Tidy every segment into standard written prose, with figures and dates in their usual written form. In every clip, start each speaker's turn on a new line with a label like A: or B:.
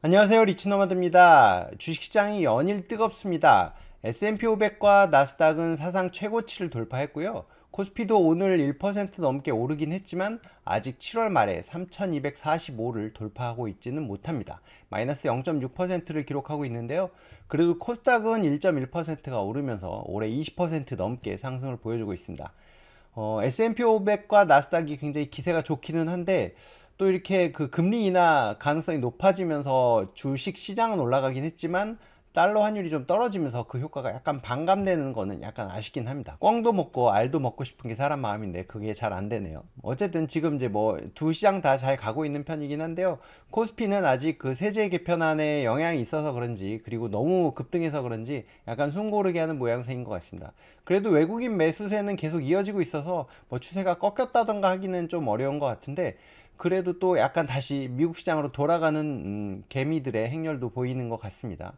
A: 안녕하세요. 리치너마드입니다. 주식시장이 연일 뜨겁습니다. S&P 500과 나스닥은 사상 최고치를 돌파했고요. 코스피도 오늘 1% 넘게 오르긴 했지만 아직 7월 말에 3245를 돌파하고 있지는 못합니다. 마이너스 0.6%를 기록하고 있는데요. 그래도 코스닥은 1.1%가 오르면서 올해 20% 넘게 상승을 보여주고 있습니다. S&P 500과 나스닥이 굉장히 기세가 좋기는 한데 또 이렇게 그 금리 인하 가능성이 높아지면서 주식 시장은 올라가긴 했지만 달러 환율이 좀 떨어지면서 그 효과가 약간 반감되는 거는 약간 아쉽긴 합니다. 꿩도 먹고 알도 먹고 싶은 게 사람 마음인데 그게 잘 안 되네요. 어쨌든 지금 이제 뭐 두 시장 다 잘 가고 있는 편이긴 한데요. 코스피는 아직 그 세제 개편안에 영향이 있어서 그런지 그리고 너무 급등해서 그런지 약간 숨고르게 하는 모양새인 것 같습니다. 그래도 외국인 매수세는 계속 이어지고 있어서 뭐 추세가 꺾였다던가 하기는 좀 어려운 것 같은데 그래도 또 약간 다시 미국 시장으로 돌아가는 개미들의 행렬도 보이는 것 같습니다.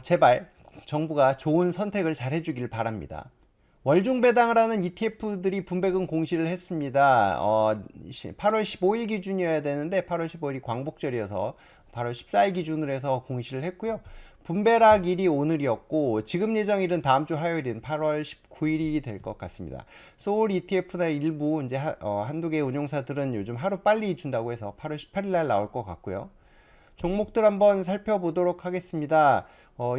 A: 제발 정부가 좋은 선택을 잘 해주길 바랍니다. 월중 배당을 하는 ETF들이 분배금 공시를 했습니다. 8월 15일 기준이어야 되는데 8월 15일이 광복절이어서 8월 14일 기준으로 해서 공시를 했고요. 분배락일이 오늘이었고 지금 예정일은 다음 주 화요일인 8월 19일이 될 것 같습니다. 소울 ETF나 일부 이제 한두 개 운용사들은 요즘 하루 빨리 준다고 해서 8월 18일 날 나올 것 같고요. 종목들 한번 살펴보도록 하겠습니다.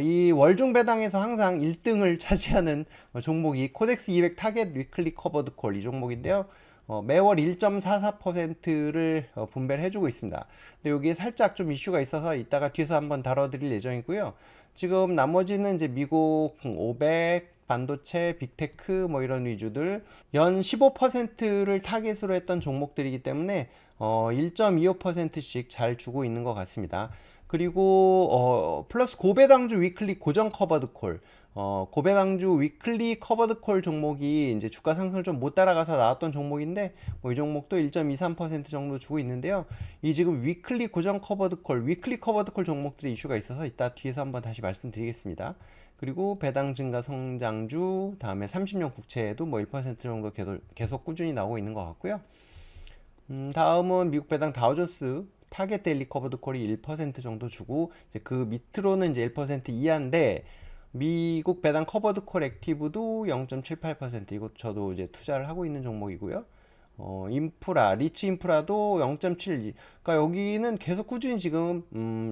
A: 이 월중 배당에서 항상 1등을 차지하는 종목이 코덱스 200 타겟 위클리 커버드 콜 이 종목인데요. 매월 1.44%를 분배를 해주고 있습니다. 근데 여기에 살짝 좀 이슈가 있어서 이따가 뒤에서 한번 다뤄드릴 예정이고요. 지금 나머지는 이제 미국 500, 반도체, 빅테크 뭐 이런 위주들 연 15%를 타겟으로 했던 종목들이기 때문에 1.25%씩 잘 주고 있는 것 같습니다. 그리고 플러스 고배당주 위클리 고정 커버드 콜 고배당주 위클리 커버드 콜 종목이 이제 주가 상승을 좀 못 따라가서 나왔던 종목인데 뭐 이 종목도 1.23% 정도 주고 있는데요. 이 지금 위클리 고정 커버드 콜 위클리 커버드 콜 종목들이 이슈가 있어서 이따 뒤에서 한번 다시 말씀드리겠습니다. 그리고 배당 증가 성장주 다음에 30년 국채에도 뭐 1% 정도 계속 꾸준히 나오고 있는 것 같고요. 다음은 미국 배당 다우존스 타겟 데일리 커버드 콜이 1% 정도 주고 이제 그 밑으로는 이제 1% 이하인데 미국 배당 커버드 콜 액티브도 0.78% 이것 저도 이제 투자를 하고 있는 종목이고요. 인프라 리치 인프라도 0.72. 그러니까 여기는 계속 꾸준히 지금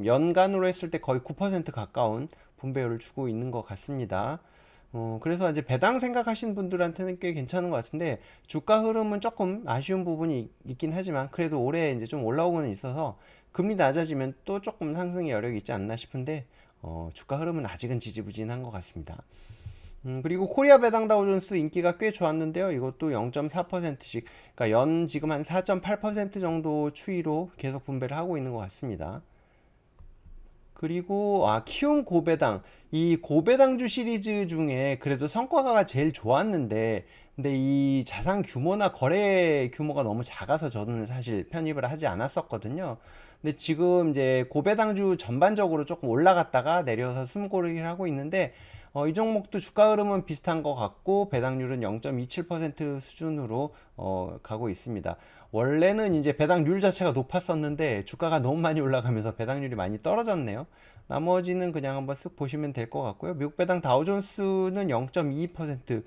A: 연간으로 했을 때 거의 9% 가까운 분배율을 주고 있는 것 같습니다. 그래서 이제 배당 생각하시는 분들한테는 꽤 괜찮은 것 같은데 주가 흐름은 조금 아쉬운 부분이 있긴 하지만 그래도 올해 이제 좀 올라오고는 있어서 금리 낮아지면 또 조금 상승의 여력이 있지 않나 싶은데 주가 흐름은 아직은 지지부진한 것 같습니다. 그리고 코리아 배당 다우존스 인기가 꽤 좋았는데요. 이것도 0.4%씩, 그러니까 연 지금 한 4.8% 정도 추이로 계속 분배를 하고 있는 것 같습니다. 그리고 키움 고배당 이 고배당주 시리즈 중에 그래도 성과가 제일 좋았는데 근데 이 자산 규모나 거래 규모가 너무 작아서 저는 사실 편입을 하지 않았었거든요. 근데 지금 이제 고배당주 전반적으로 조금 올라갔다가 내려서 숨고르기를 하고 있는데 이 종목도 주가 흐름은 비슷한 것 같고 배당률은 0.27% 수준으로 가고 있습니다. 원래는 이제 배당률 자체가 높았었는데 주가가 너무 많이 올라가면서 배당률이 많이 떨어졌네요. 나머지는 그냥 한번 쓱 보시면 될 것 같고요. 미국 배당 다우존스는 0.22%.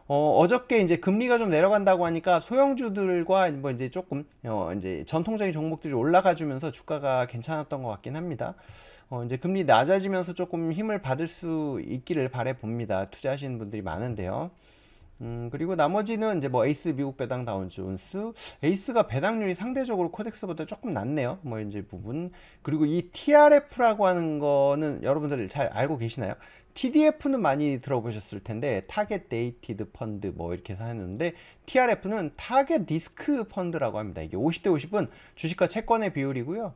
A: 어저께 이제 금리가 좀 내려간다고 하니까 소형주들과 뭐 이제 조금 이제 전통적인 종목들이 올라가 주면서 주가가 괜찮았던 것 같긴 합니다. 이제 금리 낮아지면서 조금 힘을 받을 수 있기를 바래 봅니다. 투자하시는 분들이 많은데요. 그리고 나머지는 이제 뭐 에이스 미국 배당 다운존스, 에이스가 배당률이 상대적으로 코덱스보다 조금 낮네요. 뭐 이제 부분. 그리고 이 TRF라고 하는 거는 여러분들 잘 알고 계시나요? TDF는 많이 들어보셨을 텐데 타겟 데이티드 펀드 뭐 이렇게 해서 하는데 TRF는 타겟 리스크 펀드라고 합니다. 이게 50대 50은 주식과 채권의 비율이고요.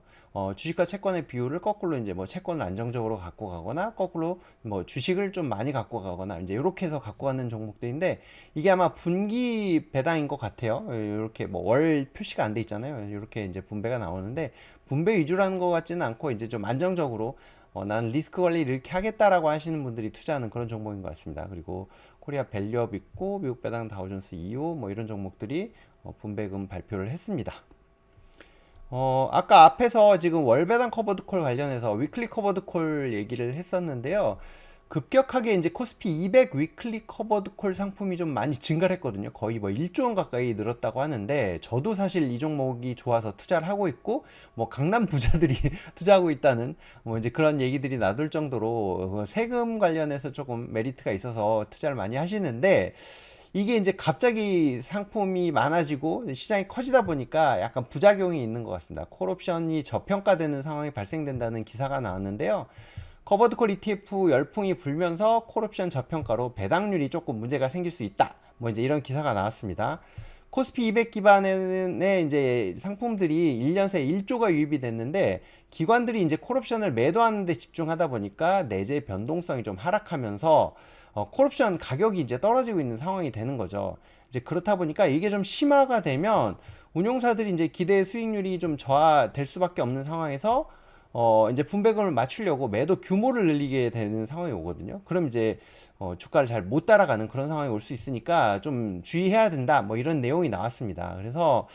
A: 주식과 채권의 비율을 거꾸로 이제 뭐 채권을 안정적으로 갖고 가거나 거꾸로 뭐 주식을 좀 많이 갖고 가거나 이제 이렇게 해서 갖고 가는 종목들인데 이게 아마 분기 배당인 것 같아요. 이렇게 뭐 월 표시가 안 돼 있잖아요. 이렇게 이제 분배가 나오는데 분배 위주라는 것 같지는 않고 이제 좀 안정적으로 나는 리스크 관리를 이렇게 하겠다라고 하시는 분들이 투자하는 그런 종목인 것 같습니다. 그리고 코리아 밸류업 있고 미국 배당 다우존스 2호 뭐 이런 종목들이 분배금 발표를 했습니다. 아까 앞에서 지금 월배당 커버드 콜 관련해서 위클리 커버드 콜 얘기를 했었는데요. 급격하게 이제 코스피 200 위클리 커버드 콜 상품이 좀 많이 증가를 했거든요. 거의 뭐 1조 원 가까이 늘었다고 하는데, 저도 사실 이 종목이 좋아서 투자를 하고 있고, 뭐 강남 부자들이 투자하고 있다는 뭐 이제 그런 얘기들이 나돌 정도로 세금 관련해서 조금 메리트가 있어서 투자를 많이 하시는데, 이게 이제 갑자기 상품이 많아지고 시장이 커지다 보니까 약간 부작용이 있는 것 같습니다. 콜옵션이 저평가되는 상황이 발생된다는 기사가 나왔는데요. 커버드콜 ETF 열풍이 불면서 콜옵션 저평가로 배당률이 조금 문제가 생길 수 있다. 뭐 이제 이런 기사가 나왔습니다. 코스피 200 기반의 이제 상품들이 1년 새 1조가 유입이 됐는데, 기관들이 이제 콜옵션을 매도하는 데 집중하다 보니까 내재 변동성이 좀 하락하면서 콜옵션 가격이 이제 떨어지고 있는 상황이 되는 거죠. 이제 그렇다 보니까 이게 좀 심화가 되면 운용사들이 이제 기대 수익률이 좀 저하될 수밖에 없는 상황에서 이제 분배금을 맞추려고 매도 규모를 늘리게 되는 상황이 오거든요. 그럼 이제 주가를 잘 못 따라가는 그런 상황이 올 수 있으니까 좀 주의해야 된다. 뭐 이런 내용이 나왔습니다. 그래서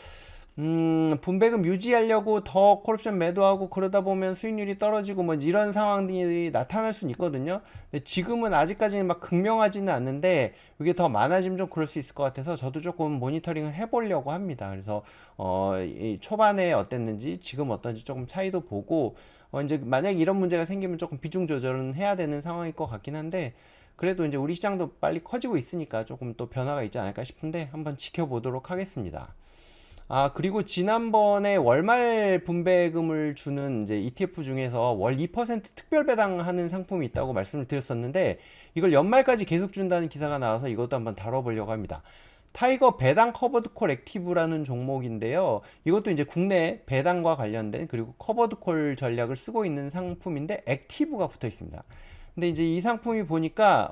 A: 분배금 유지하려고 더 콜옵션 매도하고 그러다 보면 수익률이 떨어지고 뭐 이런 상황들이 나타날 수는 있거든요. 근데 지금은 아직까지는 막 극명하지는 않는데, 이게 더 많아지면 좀 그럴 수 있을 것 같아서 저도 조금 모니터링을 해보려고 합니다. 그래서 이 초반에 어땠는지 지금 어떤지 조금 차이도 보고, 이제 만약 이런 문제가 생기면 조금 비중 조절은 해야 되는 상황일 것 같긴 한데, 그래도 이제 우리 시장도 빨리 커지고 있으니까 조금 또 변화가 있지 않을까 싶은데 한번 지켜보도록 하겠습니다. 그리고 지난번에 월말 분배금을 주는 이제 ETF 중에서 월 2% 특별 배당하는 상품이 있다고 말씀을 드렸었는데, 이걸 연말까지 계속 준다는 기사가 나와서 이것도 한번 다뤄보려고 합니다. 타이거 배당 커버드 콜 액티브라는 종목인데요. 이것도 이제 국내 배당과 관련된 그리고 커버드 콜 전략을 쓰고 있는 상품인데 액티브가 붙어 있습니다. 근데 이제 이 상품이 보니까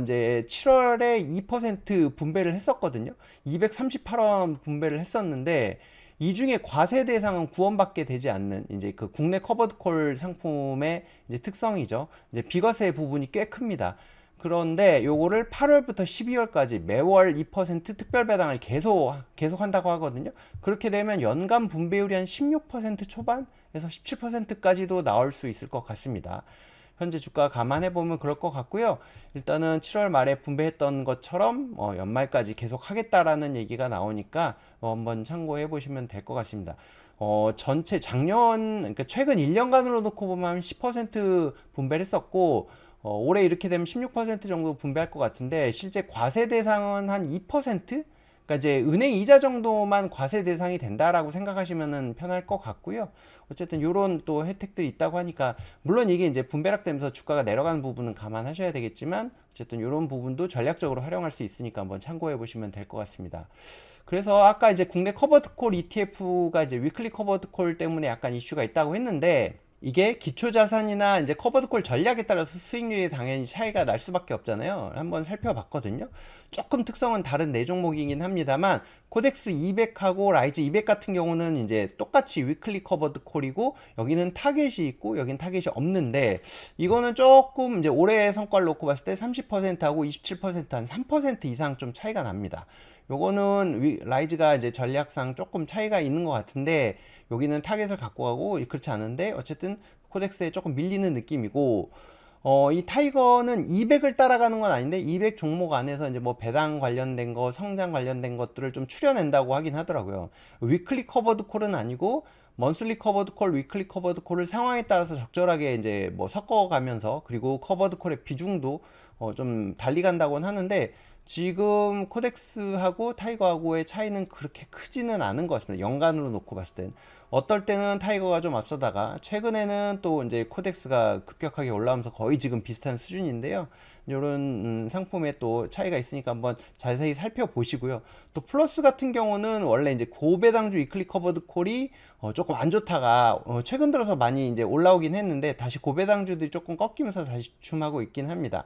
A: 이제 7월에 2% 분배를 했었거든요. 238원 분배를 했었는데, 이 중에 과세 대상은 구원받게 되지 않는 이제 그 국내 커버드콜 상품의 이제 특성이죠. 이제 비과세 부분이 꽤 큽니다. 그런데 요거를 8월부터 12월까지 매월 2% 특별 배당을 계속 한다고 하거든요. 그렇게 되면 연간 분배율이 한 16% 초반에서 17%까지도 나올 수 있을 것 같습니다. 현재 주가 감안해 보면 그럴 것 같고요. 일단은 7월 말에 분배했던 것처럼 연말까지 계속 하겠다라는 얘기가 나오니까 한번 참고해 보시면 될 것 같습니다. 전체 작년, 그러니까 최근 1년간으로 놓고 보면 한 10% 분배를 했었고, 올해 이렇게 되면 16% 정도 분배할 것 같은데, 실제 과세 대상은 한 2%? 그러니까 이제 은행 이자 정도만 과세 대상이 된다라고 생각하시면 편할 것 같고요. 어쨌든 이런 또 혜택들이 있다고 하니까, 물론 이게 이제 분배락 되면서 주가가 내려가는 부분은 감안하셔야 되겠지만, 어쨌든 이런 부분도 전략적으로 활용할 수 있으니까 한번 참고해 보시면 될 것 같습니다. 그래서 아까 이제 국내 커버드콜 ETF가 이제 위클리 커버드콜 때문에 약간 이슈가 있다고 했는데, 이게 기초자산이나 이제 커버드콜 전략에 따라서 수익률이 당연히 차이가 날 수밖에 없잖아요. 한번 살펴봤거든요. 조금 특성은 다른 네 종목이긴 합니다만, 코덱스 200하고 라이즈 200 같은 경우는 이제 똑같이 위클리 커버드콜이고, 여기는 타겟이 있고 여기는 타겟이 없는데, 이거는 조금 이제 올해의 성과를 놓고 봤을 때 30%하고 27%, 한 3% 이상 좀 차이가 납니다. 요거는 라이즈가 이제 전략상 조금 차이가 있는 것 같은데, 여기는 타겟을 갖고 가고 그렇지 않은데, 어쨌든 코덱스에 조금 밀리는 느낌이고, 이 타이거는 200을 따라가는 건 아닌데 200 종목 안에서 이제 뭐 배당 관련된 거, 성장 관련된 것들을 좀 추려낸다고 하긴 하더라고요. 위클리 커버드 콜은 아니고 먼슬리 커버드 콜, 위클리 커버드 콜을 상황에 따라서 적절하게 이제 뭐 섞어가면서, 그리고 커버드 콜의 비중도 좀 달리 간다고는 하는데, 지금 코덱스하고 타이거하고의 차이는 그렇게 크지는 않은 것 같습니다. 연간으로 놓고 봤을 땐. 어떨 때는 타이거가 좀 앞서다가, 최근에는 또 이제 코덱스가 급격하게 올라오면서 거의 지금 비슷한 수준인데요. 이런 상품에 또 차이가 있으니까 한번 자세히 살펴보시고요. 또 플러스 같은 경우는 원래 이제 고배당주 위클리 커버드 콜이 조금 안 좋다가 최근 들어서 많이 이제 올라오긴 했는데, 다시 고배당주들이 조금 꺾이면서 다시 주춤하고 있긴 합니다.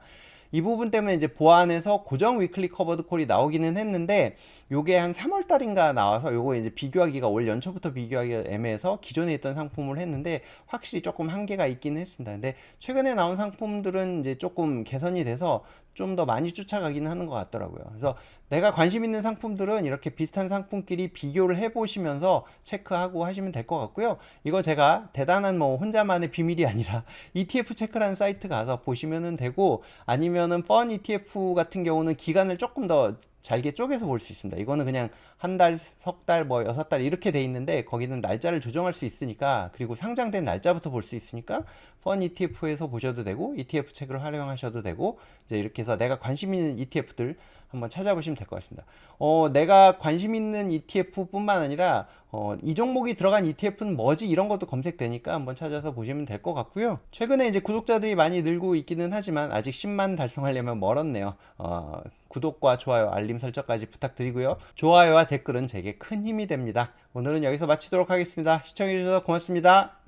A: 이 부분 때문에 이제 보완해서 고정 위클리 커버드 콜이 나오기는 했는데, 요게 한 3월 달인가 나와서 요거 이제 비교하기가 올 연초부터 비교하기가 애매해서 기존에 있던 상품을 했는데, 확실히 조금 한계가 있긴 했습니다. 근데 최근에 나온 상품들은 이제 조금 개선이 돼서 좀 더 많이 쫓아가기는 하는 것 같더라고요. 그래서 내가 관심 있는 상품들은 이렇게 비슷한 상품끼리 비교를 해보시면서 체크하고 하시면 될 것 같고요. 이거 제가 대단한 뭐 혼자만의 비밀이 아니라 ETF 체크라는 사이트 가서 보시면 되고, 아니면은 펀 ETF 같은 경우는 기간을 조금 더 잘게 쪼개서 볼 수 있습니다. 이거는 그냥 한 달, 석 달, 뭐 여섯 달 이렇게 돼 있는데 거기는 날짜를 조정할 수 있으니까, 그리고 상장된 날짜부터 볼 수 있으니까 펀 ETF에서 보셔도 되고 ETF 책을 활용하셔도 되고, 이제 이렇게 해서 내가 관심 있는 ETF들 한번 찾아보시면 될 것 같습니다. 내가 관심 있는 ETF뿐만 아니라 이 종목이 들어간 ETF는 뭐지? 이런 것도 검색되니까 한번 찾아서 보시면 될 것 같고요. 최근에 이제 구독자들이 많이 늘고 있기는 하지만 아직 10만 달성하려면 멀었네요. 구독과 좋아요, 알림 설정까지 부탁드리고요. 좋아요와 댓글은 제게 큰 힘이 됩니다. 오늘은 여기서 마치도록 하겠습니다. 시청해주셔서 고맙습니다.